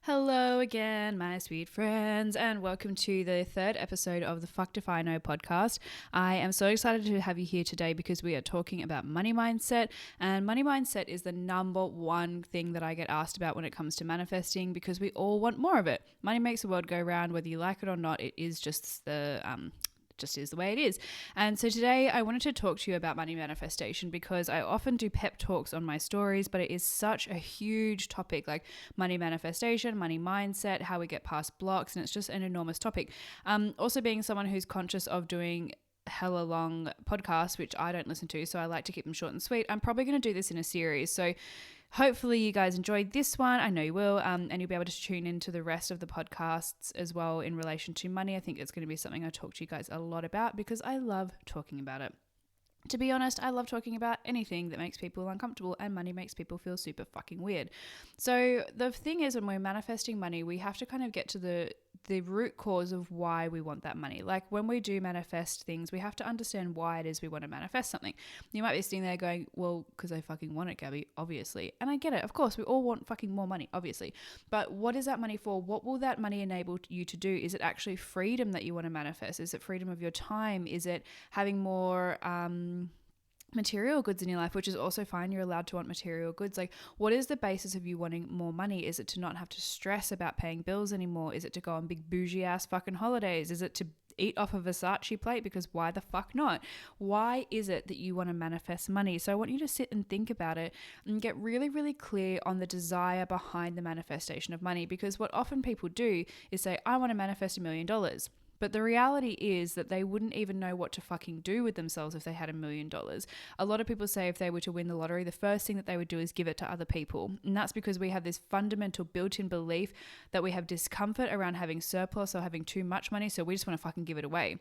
Hello again, my sweet friends, and welcome to the third episode of the Fucked If I Know podcast. I am so excited to have you here today because we are talking about money mindset, and money mindset is the number one thing that I get asked about when it comes to manifesting because we all want more of it. Money makes the world go round, whether you like it or not. It is just is the way it is. And so today I wanted to talk to you about money manifestation because I often do pep talks on my stories, but it is such a huge topic, like money manifestation, money mindset, how we get past blocks, and it's just an enormous topic. Also being someone who's conscious of doing hella long podcasts, which I don't listen to, so I like to keep them short and sweet. I'm probably going to do this in a series. So hopefully you guys enjoyed this one. I know you will, and you'll be able to tune into the rest of the podcasts as well in relation to money. I think it's going to be something I talk to you guys a lot about because I love talking about it. To be honest, I love talking about anything that makes people uncomfortable, and money makes people feel super fucking weird. So the thing is, when we're manifesting money, we have to kind of get to the root cause of why we want that money. Like when we do manifest things, we have to understand why it is we want to manifest something. You might be sitting there going, well, because I fucking want it, Gabby, obviously. And I get it. Of course, we all want fucking more money, obviously. But what is that money for? What will that money enable you to do? Is it actually freedom that you want to manifest? Is it freedom of your time? Is it having more material goods in your life, which is also fine. You're allowed to want material goods. Like, what is the basis of you wanting more money? Is it to not have to stress about paying bills anymore? Is it to go on big bougie ass fucking holidays? Is it to eat off a Versace plate? Because why the fuck not? Why is it that you want to manifest money? So I want you to sit and think about it and get really, really clear on the desire behind the manifestation of money. Because what often people do is say, I want to manifest $1 million. But the reality is that they wouldn't even know what to fucking do with themselves if they had $1 million. A lot of people say if they were to win the lottery, the first thing that they would do is give it to other people. And that's because we have this fundamental built-in belief that we have discomfort around having surplus or having too much money, so we just want to fucking give it away.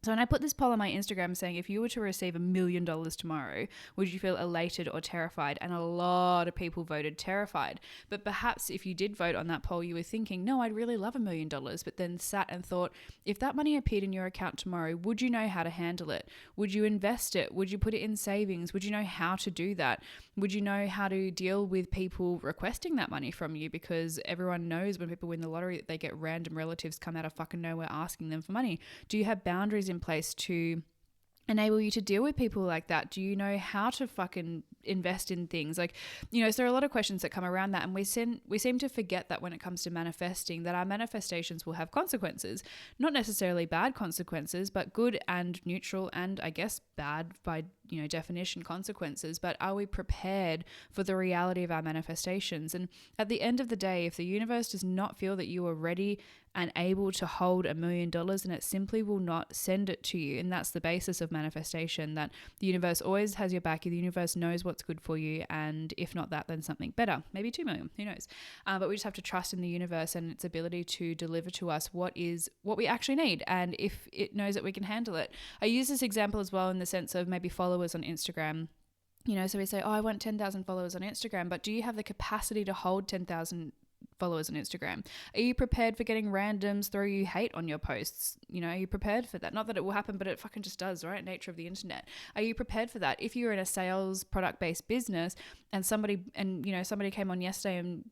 So when I put this poll on my Instagram saying, if you were to receive $1 million tomorrow, would you feel elated or terrified? And a lot of people voted terrified. But perhaps if you did vote on that poll, you were thinking, no, I'd really love $1 million. But then sat and thought, if that money appeared in your account tomorrow, would you know how to handle it? Would you invest it? Would you put it in savings? Would you know how to do that? Would you know how to deal with people requesting that money from you? Because everyone knows when people win the lottery that they get random relatives come out of fucking nowhere asking them for money. Do you have boundaries in place to enable you to deal with people like that? Do you know how to fucking invest in things? Like, you know, so there are a lot of questions that come around that, and we seem to forget that when it comes to manifesting, that our manifestations will have consequences. Not necessarily bad consequences, but good and neutral, and I guess bad by, you know, definition consequences. But are we prepared for the reality of our manifestations? And at the end of the day, if the universe does not feel that you are ready and able to hold $1 million, and it simply will not send it to you. And that's the basis of manifestation, that the universe always has your back. The universe knows what's good for you, and if not that, then something better, maybe 2 million, who knows. But we just have to trust in the universe and its ability to deliver to us what we actually need, and if it knows that we can handle it. I use this example as well in the sense of maybe followers on Instagram. You know, so we say, oh, I want 10,000 followers on Instagram, but do you have the capacity to hold 10,000 followers on Instagram? Are you prepared for getting randoms throw you hate on your posts? You know, are you prepared for that? Not that it will happen, but it fucking just does, right? Nature of the internet. Are you prepared for that? If you're in a sales product-based business and somebody came on yesterday and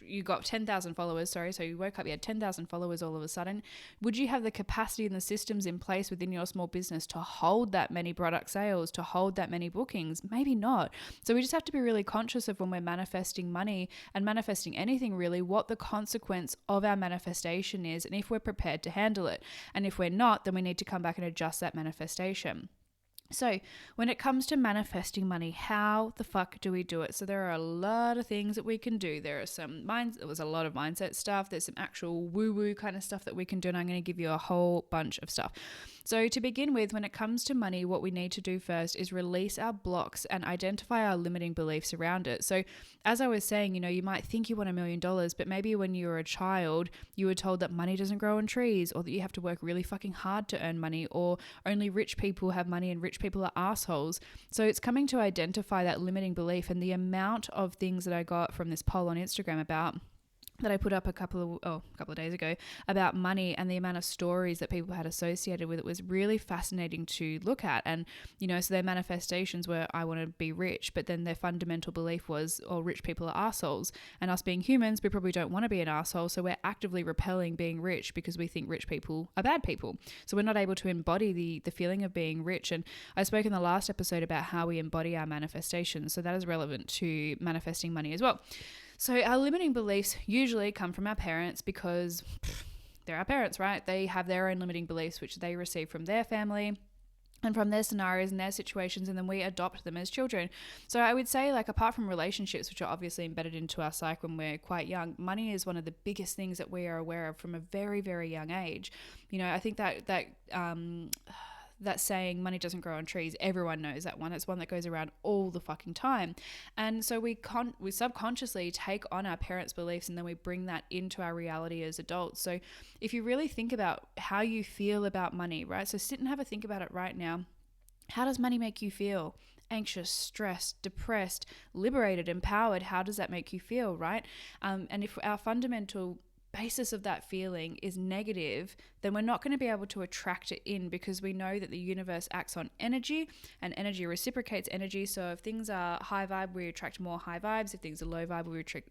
you got 10,000 followers, so you woke up, you had 10,000 followers all of a sudden, would you have the capacity and the systems in place within your small business to hold that many product sales, to hold that many bookings? Maybe not. So we just have to be really conscious of when we're manifesting money and manifesting anything really, what the consequence of our manifestation is, and if we're prepared to handle it. And if we're not, then we need to come back and adjust that manifestation. So when it comes to manifesting money, how the fuck do we do it? So there are a lot of things that we can do. There was a lot of mindset stuff. There's some actual woo-woo kind of stuff that we can do, and I'm going to give you a whole bunch of stuff. So to begin with, when it comes to money, what we need to do first is release our blocks and identify our limiting beliefs around it. So as I was saying, you know, you might think you want $1 million, but maybe when you were a child, you were told that money doesn't grow on trees, or that you have to work really fucking hard to earn money, or only rich people have money and rich people are assholes. So it's coming to identify that limiting belief. And the amount of things that I got from this poll on Instagram about that I put up a couple of days ago about money and the amount of stories that people had associated with it was really fascinating to look at. And, so their manifestations were, I want to be rich, but then their fundamental belief was, oh, rich people are assholes. And us being humans, we probably don't want to be an asshole. So we're actively repelling being rich because we think rich people are bad people. So we're not able to embody the feeling of being rich. And I spoke in the last episode about how we embody our manifestations. So that is relevant to manifesting money as well. So our limiting beliefs usually come from our parents because they're our parents, right? They have their own limiting beliefs, which they receive from their family and from their scenarios and their situations, and then we adopt them as children. So I would say, like, apart from relationships, which are obviously embedded into our psyche when we're quite young, money is one of the biggest things that we are aware of from a very, very young age. I think that saying, money doesn't grow on trees, everyone knows that one. It's one that goes around all the fucking time. And so we subconsciously take on our parents' beliefs, and then we bring that into our reality as adults. So if you really think about how you feel about money, right? So sit and have a think about it right now. How does money make you feel? Anxious, stressed, depressed, liberated, empowered? How does that make you feel, right? And if our fundamental basis of that feeling is negative, then we're not going to be able to attract it in, because we know that the universe acts on energy and energy reciprocates energy. So if things are high vibe, we attract more high vibes. If things are low vibe,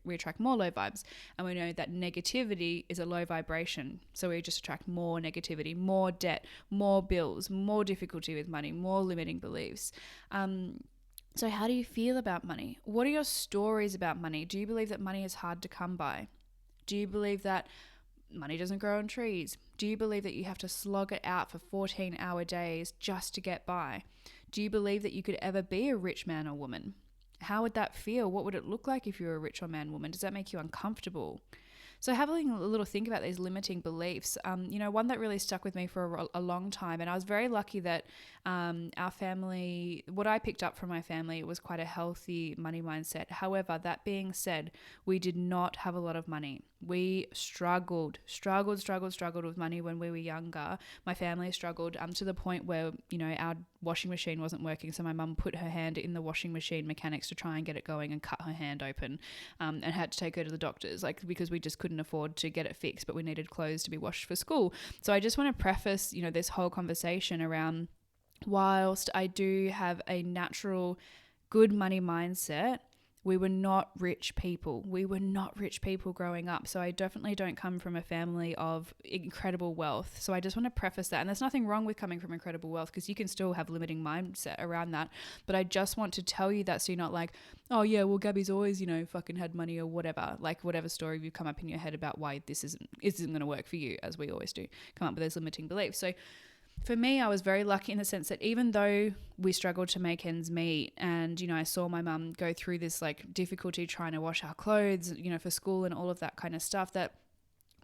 we attract more low vibes. And we know that negativity is a low vibration. So we just attract more negativity, more debt, more bills, more difficulty with money, more limiting beliefs. So how do you feel about money? What are your stories about money? Do you believe that money is hard to come by? Do you believe that money doesn't grow on trees? Do you believe that you have to slog it out for 14-hour days just to get by? Do you believe that you could ever be a rich man or woman? How would that feel? What would it look like if you were a rich or man, woman? Does that make you uncomfortable? So having a little think about these limiting beliefs, one that really stuck with me for a long time, and I was very lucky that our family, what I picked up from my family, was quite a healthy money mindset. However, that being said, we did not have a lot of money. We struggled with money when we were younger. My family struggled to the point where, our washing machine wasn't working. So my mum put her hand in the washing machine mechanics to try and get it going and cut her hand open, and had to take her to the doctors, because we just couldn't afford to get it fixed, but we needed clothes to be washed for school. So I just want to preface, this whole conversation around, whilst I do have a natural good money mindset, we were not rich people. We were not rich people growing up. So I definitely don't come from a family of incredible wealth. So I just want to preface that. And there's nothing wrong with coming from incredible wealth, because you can still have limiting mindset around that. But I just want to tell you that, so you're not like, oh yeah, well, Gabby's always, fucking had money or whatever. Like, whatever story you come up in your head about why this isn't going to work for you, as we always do, come up with those limiting beliefs. So for me, I was very lucky in the sense that even though we struggled to make ends meet, and, I saw my mum go through this difficulty trying to wash our clothes, for school and all of that kind of stuff, that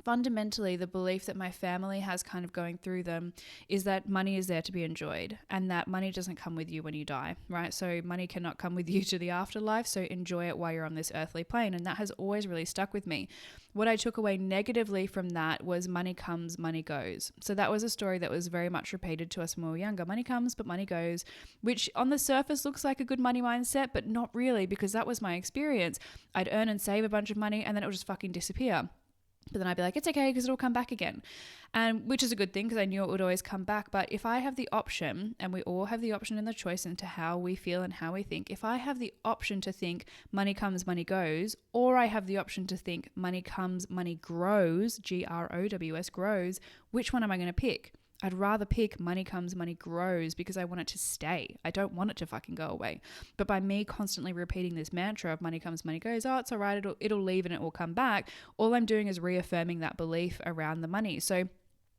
fundamentally the belief that my family has kind of going through them is that money is there to be enjoyed, and that money doesn't come with you when you die, right? So money cannot come with you to the afterlife. So enjoy it while you're on this earthly plane. And that has always really stuck with me. What I took away negatively from that was money comes, money goes. So that was a story that was very much repeated to us when we were younger. Money comes, but money goes, which on the surface looks like a good money mindset, but not really, because that was my experience. I'd earn and save a bunch of money, and then it would just fucking disappear. But then I'd be like, it's okay, because it'll come back again. And which is a good thing, because I knew it would always come back. But if I have the option, and we all have the option and the choice into how we feel and how we think, if I have the option to think money comes, money goes, or I have the option to think money comes, money grows, GROWS, grows, which one am I going to pick? I'd rather pick money comes, money grows, because I want it to stay. I don't want it to fucking go away. But by me constantly repeating this mantra of money comes, money goes, oh, it's all right, it'll leave and it will come back, all I'm doing is reaffirming that belief around the money. So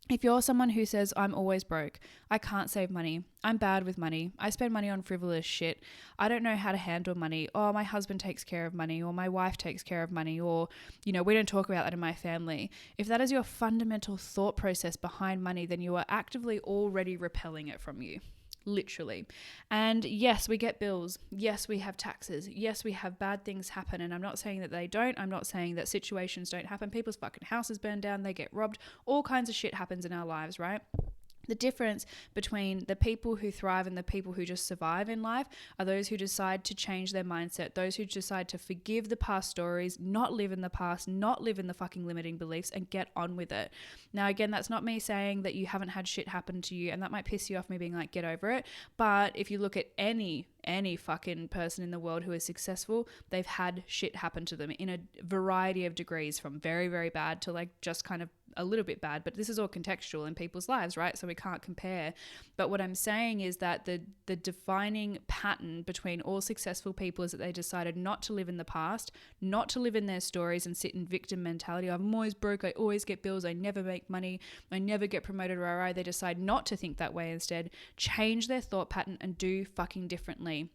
if you're someone who says, I'm always broke, I can't save money, I'm bad with money, I spend money on frivolous shit, I don't know how to handle money, or my husband takes care of money, or my wife takes care of money, or, we don't talk about that in my family. If that is your fundamental thought process behind money, then you are actively already repelling it from you. Literally. And yes, we get bills. Yes, we have taxes. Yes, we have bad things happen. And I'm not saying that they don't. I'm not saying that situations don't happen. People's fucking houses burn down. They get robbed. All kinds of shit happens in our lives, right? The difference between the people who thrive and the people who just survive in life are those who decide to change their mindset, those who decide to forgive the past stories, not live in the past, not live in the fucking limiting beliefs, and get on with it. Now, again, that's not me saying that you haven't had shit happen to you, and that might piss you off, me being like, get over it. But if you look at any fucking person in the world who is successful, they've had shit happen to them in a variety of degrees, from very, very bad to like just kind of a little bit bad. But this is all contextual in people's lives, right? So we can't compare. But what I'm saying is that the defining pattern between all successful people is that they decided not to live in the past, not to live in their stories and sit in victim mentality. I'm always broke, I always get bills, I never make money, I never get promoted, or they decide not to think that way. Instead, change their thought pattern and do fucking differently.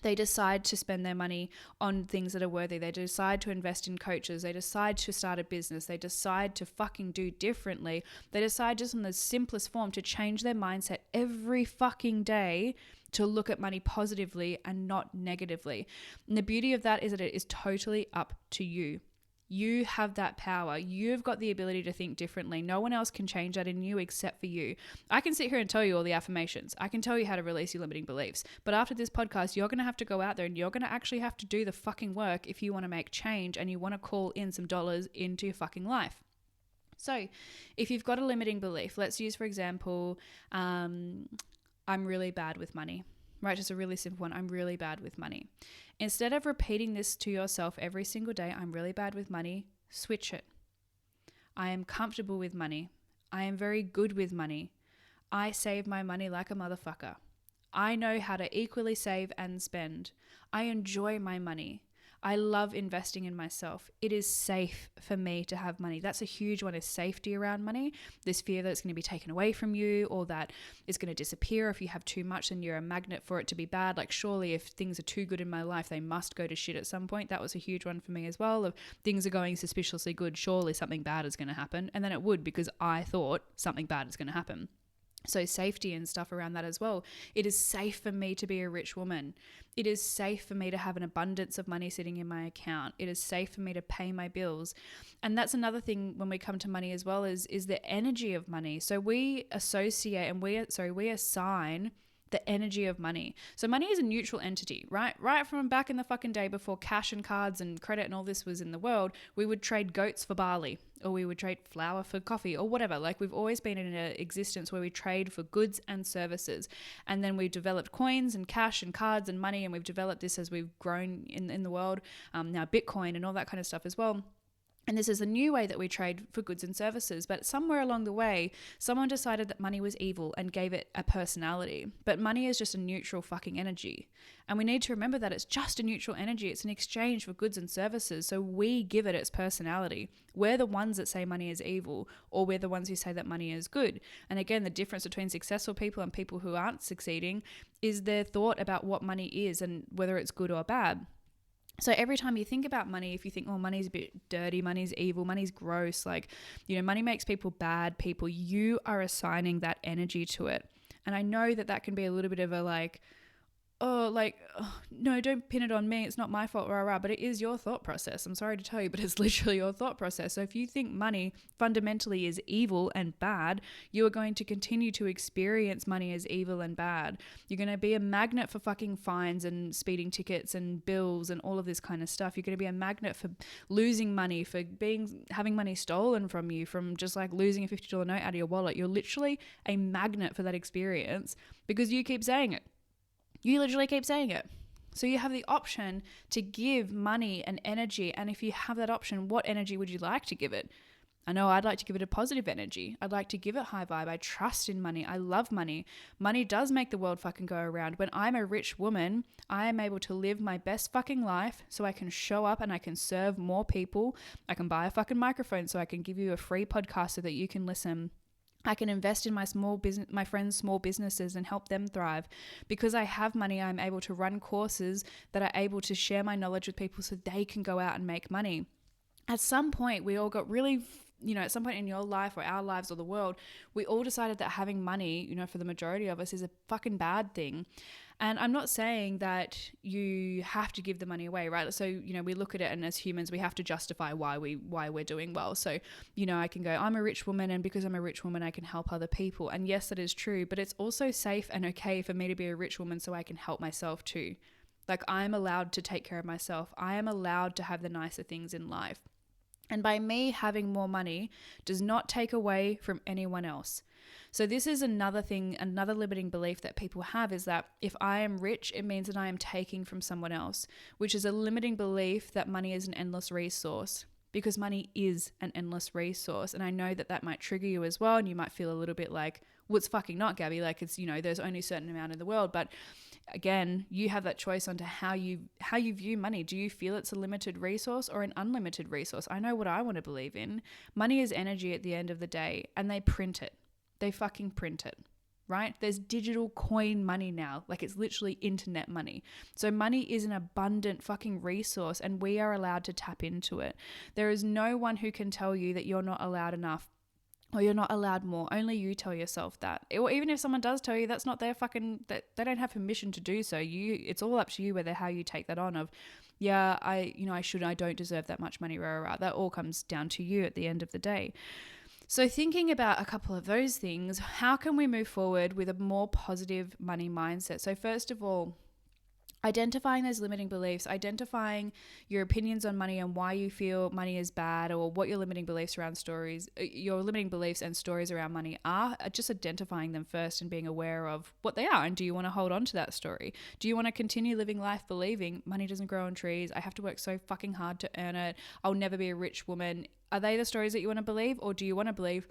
They decide to spend their money on things that are worthy. They decide to invest in coaches. They decide to start a business. They decide to fucking do differently. They decide, just in the simplest form, to change their mindset every fucking day to look at money positively and not negatively. And the beauty of that is that it is totally up to you. You have that power. You've got the ability to think differently. No one else can change that in you except for you. I can sit here and tell you all the affirmations. I can tell you how to release your limiting beliefs. But after this podcast, you're going to have to go out there and you're going to actually have to do the fucking work if you want to make change and you want to call in some dollars into your fucking life. So if you've got a limiting belief, let's use, for example, I'm really bad with money. Right, just a really simple one. I'm really bad with money. Instead of repeating this to yourself every single day, I'm really bad with money, switch it. I am comfortable with money. I am very good with money. I save my money like a motherfucker. I know how to equally save and spend. I enjoy my money. I love investing in myself. It is safe for me to have money. That's a huge one, is safety around money. This fear that it's going to be taken away from you, or that it's going to disappear. If you have too much, then you're a magnet for it to be bad. Like, surely if things are too good in my life, they must go to shit at some point. That was a huge one for me as well. If things are going suspiciously good, surely something bad is going to happen. And then it would, because I thought something bad is going to happen. So safety and stuff around that as well. It is safe for me to be a rich woman. It is safe for me to have an abundance of money sitting in my account. It is safe for me to pay my bills. And that's another thing when we come to money as well, is the energy of money. So we associate and we assign the energy of money. So money is a neutral entity, right? Right from back in the fucking day, before cash and cards and credit and all this was in the world, we would trade goats for barley, or we would trade flour for coffee, or whatever. Like, we've always been in an existence where we trade for goods and services. And then we developed coins and cash and cards and money, and we've developed this as we've grown in the world. Now Bitcoin and all that kind of stuff as well. And this is a new way that we trade for goods and services. But somewhere along the way, someone decided that money was evil and gave it a personality. But money is just a neutral fucking energy. And we need to remember that it's just a neutral energy. It's an exchange for goods and services. So we give it its personality. We're the ones that say money is evil, or we're the ones who say that money is good. And again, the difference between successful people and people who aren't succeeding is their thought about what money is and whether it's good or bad. So every time you think about money, if you think, oh, money's a bit dirty, money's evil, money's gross, like, money makes people bad people, you are assigning that energy to it. And I know that can be a little bit of a no, don't pin it on me, it's not my fault, but it is your thought process. I'm sorry to tell you, but it's literally your thought process. So if you think money fundamentally is evil and bad, you are going to continue to experience money as evil and bad. You're going to be a magnet for fucking fines and speeding tickets and bills and all of this kind of stuff. You're going to be a magnet for losing money, for having money stolen from you, from just like losing a $50 note out of your wallet. You're literally a magnet for that experience because you keep saying it. You literally keep saying it. So you have the option to give money and energy. And if you have that option, what energy would you like to give it? I know I'd like to give it a positive energy. I'd like to give it high vibe. I trust in money. I love money. Money does make the world fucking go around. When I'm a rich woman, I am able to live my best fucking life so I can show up and I can serve more people. I can buy a fucking microphone so I can give you a free podcast so that you can listen. I can invest in my friends' small businesses and help them thrive. Because I have money, I'm able to run courses that are able to share my knowledge with people so they can go out and make money. At some point, we all got really, at some point in your life or our lives or the world, we all decided that having money, for the majority of us is a fucking bad thing. And I'm not saying that you have to give the money away, right? So, we look at it, and as humans, we have to justify why we're doing well. So, I can go, I'm a rich woman, and because I'm a rich woman, I can help other people. And yes, that is true, but it's also safe and okay for me to be a rich woman so I can help myself too. Like, I'm allowed to take care of myself. I am allowed to have the nicer things in life. And by me having more money does not take away from anyone else. So this is another thing, another limiting belief that people have, is that if I am rich, it means that I am taking from someone else, which is a limiting belief that money is an endless resource, because money is an endless resource. And I know that that might trigger you as well. And you might feel a little bit like, well, it's fucking not, Gabby. Like, it's, there's only a certain amount in the world. But again, you have that choice onto how you view money. Do you feel it's a limited resource or an unlimited resource? I know what I want to believe in. Money is energy at the end of the day, and they print it. They fucking print it, right? There's digital coin money now. Like, it's literally internet money. So money is an abundant fucking resource, and we are allowed to tap into it. There is no one who can tell you that you're not allowed enough or you're not allowed more. Only you tell yourself that. Or even if someone does tell you, that's not their fucking, that they don't have permission to do so. It's all up to you whether how you take that on of, yeah, I don't deserve that much money, rah, rah, rah. That all comes down to you at the end of the day. So thinking about a couple of those things, how can we move forward with a more positive money mindset? So first of all, identifying those limiting beliefs, identifying your opinions on money and why you feel money is bad, or what your limiting beliefs and stories around money are, just identifying them first and being aware of what they are. And do you want to hold on to that story? Do you want to continue living life believing money doesn't grow on trees? I have to work so fucking hard to earn it. I'll never be a rich woman. Are they the stories that you want to believe? Or do you want to believe,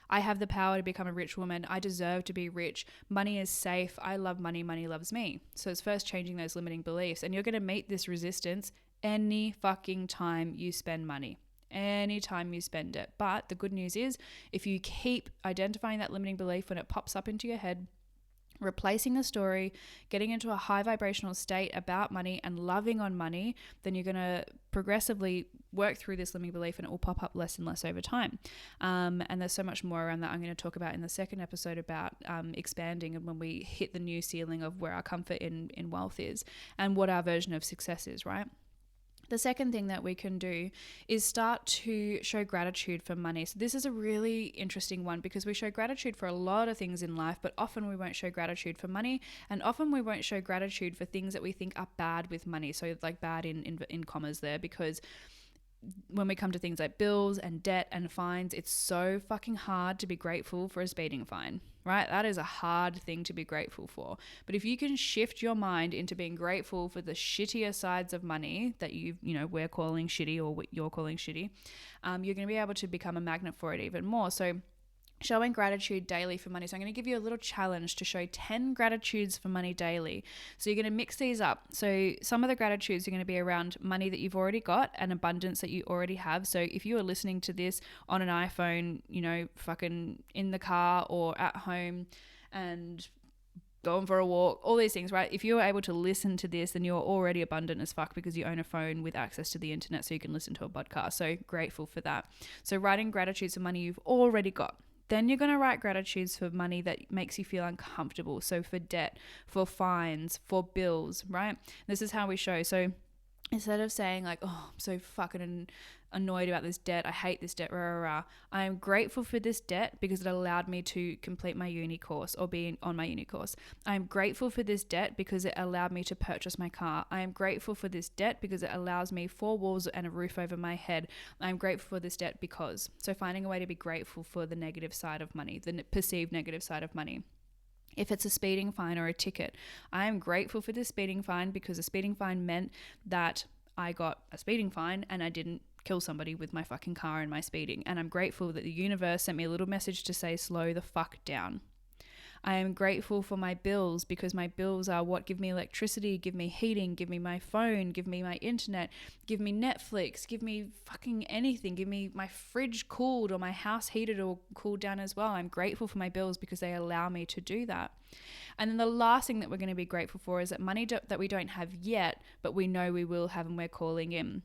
I have the power to become a rich woman. I deserve to be rich. Money is safe. I love money. Money loves me. So it's first changing those limiting beliefs. And you're going to meet this resistance any fucking time you spend money. Anytime you spend it. But the good news is, if you keep identifying that limiting belief when it pops up into your head, replacing the story, getting into a high vibrational state about money and loving on money, then you're going to progressively work through this limiting belief, and it will pop up less and less over time. And there's so much more around that I'm going to talk about in the second episode about expanding, and when we hit the new ceiling of where our comfort in wealth is and what our version of success is, right? The second thing that we can do is start to show gratitude for money. So this is a really interesting one, because we show gratitude for a lot of things in life, but often we won't show gratitude for money, and often we won't show gratitude for things that we think are bad with money. So like bad in commas there, because when we come to things like bills and debt and fines, it's so fucking hard to be grateful for a speeding fine, right? That is a hard thing to be grateful for. But if you can shift your mind into being grateful for the shittier sides of money that we're calling shitty, or what you're calling shitty, you're going to be able to become a magnet for it even more. So showing gratitude daily for money. So I'm going to give you a little challenge to show 10 gratitudes for money daily. So you're going to mix these up. So some of the gratitudes are going to be around money that you've already got and abundance that you already have. So if you are listening to this on an iPhone, fucking in the car or at home and going for a walk, all these things, right? If you're able to listen to this, then you're already abundant as fuck, because you own a phone with access to the internet, so you can listen to a podcast. So grateful for that. So writing gratitudes for money you've already got. Then you're going to write gratitudes for money that makes you feel uncomfortable. So for debt, for fines, for bills, right? This is how we show. So instead of saying like, oh, I'm so fucking annoyed about this debt, I hate this debt, rah, rah, rah, I am grateful for this debt because it allowed me to complete my uni course or be on my uni course. I am grateful for this debt because it allowed me to purchase my car. I am grateful for this debt because it allows me 4 walls and a roof over my head. I am grateful for this debt because. So finding a way to be grateful for the negative side of money, the perceived negative side of money. If it's a speeding fine or a ticket, I am grateful for this speeding fine because a speeding fine meant that I got a speeding fine and I didn't kill somebody with my fucking car and my speeding. And I'm grateful that the universe sent me a little message to say, slow the fuck down. I am grateful for my bills because my bills are what give me electricity, give me heating, give me my phone, give me my internet, give me Netflix, give me fucking anything, give me my fridge cooled or my house heated or cooled down as well. I'm grateful for my bills because they allow me to do that. And then the last thing that we're going to be grateful for is that money that we don't have yet, but we know we will have and we're calling in.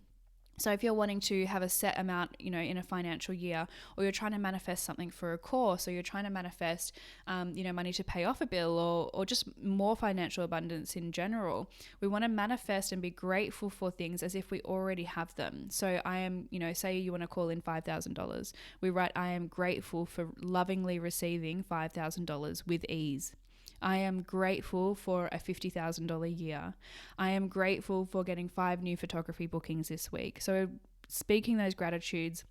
So if you're wanting to have a set amount, in a financial year, or you're trying to manifest something for a course, or you're trying to manifest, money to pay off a bill, or just more financial abundance in general, we want to manifest and be grateful for things as if we already have them. So I am, say you want to call in $5,000. We write, I am grateful for lovingly receiving $5,000 with ease. I am grateful for a $50,000 year. I am grateful for getting 5 new photography bookings this week. So speaking those gratitudes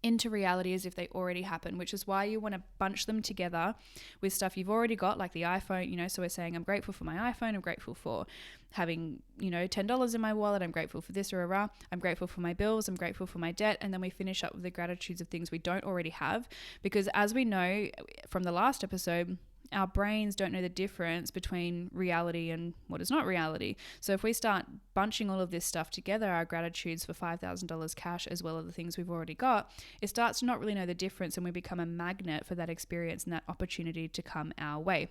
into reality as if they already happen, which is why you want to bunch them together with stuff you've already got, like the iPhone, so we're saying I'm grateful for my iPhone, I'm grateful for having, $10 in my wallet, I'm grateful for this, I'm grateful for my bills, I'm grateful for my debt, and then we finish up with the gratitudes of things we don't already have, because as we know from the last episode, our brains don't know the difference between reality and what is not reality. So if we start bunching all of this stuff together, our gratitudes for $5,000 cash as well as the things we've already got, it starts to not really know the difference, and we become a magnet for that experience and that opportunity to come our way.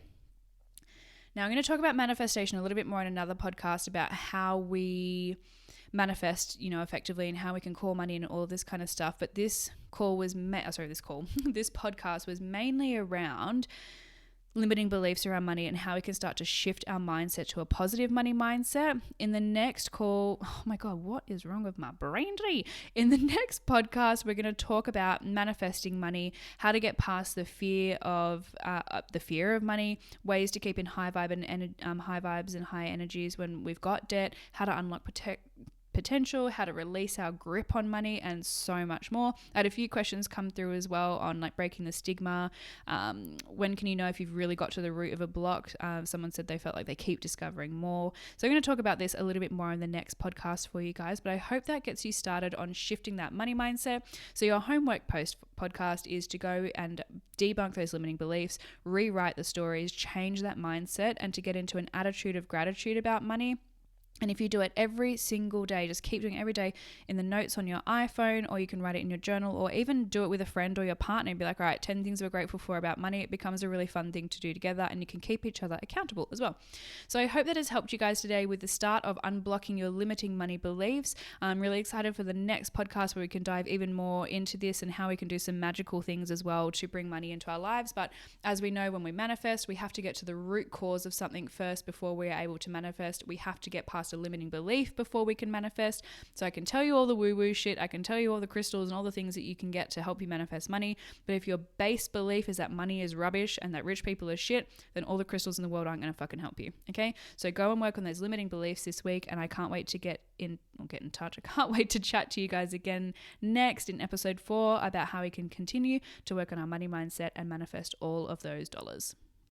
Now, I'm going to talk about manifestation a little bit more in another podcast about how we manifest, effectively, and how we can call money and all of this kind of stuff. But this podcast was mainly around limiting beliefs around money and how we can start to shift our mindset to a positive money mindset. In the next call, oh my God, what is wrong with my brain today? In the next podcast, we're going to talk about manifesting money, how to get past the fear of money, ways to keep in high vibes and high energies when we've got debt, how to unlock potential, how to release our grip on money, and so much more. I had a few questions come through as well on like breaking the stigma. When can you know if you've really got to the root of a block? Someone said they felt like they keep discovering more. So I'm going to talk about this a little bit more in the next podcast for you guys, but I hope that gets you started on shifting that money mindset. So your homework post podcast is to go and debunk those limiting beliefs, rewrite the stories, change that mindset, and to get into an attitude of gratitude about money. And if you do it every single day, just keep doing it every day in the notes on your iPhone, or you can write it in your journal, or even do it with a friend or your partner and be like, all right, 10 things we're grateful for about money. It becomes a really fun thing to do together, and you can keep each other accountable as well. So I hope that has helped you guys today with the start of unblocking your limiting money beliefs. I'm really excited for the next podcast where we can dive even more into this and how we can do some magical things as well to bring money into our lives. But as we know, when we manifest, we have to get to the root cause of something first before we are able to manifest. We have to get past a limiting belief before we can manifest. So I can tell you all the woo-woo shit, I can tell you all the crystals and all the things that you can get to help you manifest money, but if your base belief is that money is rubbish and that rich people are shit, then all the crystals in the world aren't going to fucking help you. Okay, so go and work on those limiting beliefs this week, and I can't wait to get in touch. I can't wait to chat to you guys again next in episode 4 about how we can continue to work on our money mindset and manifest all of those dollars.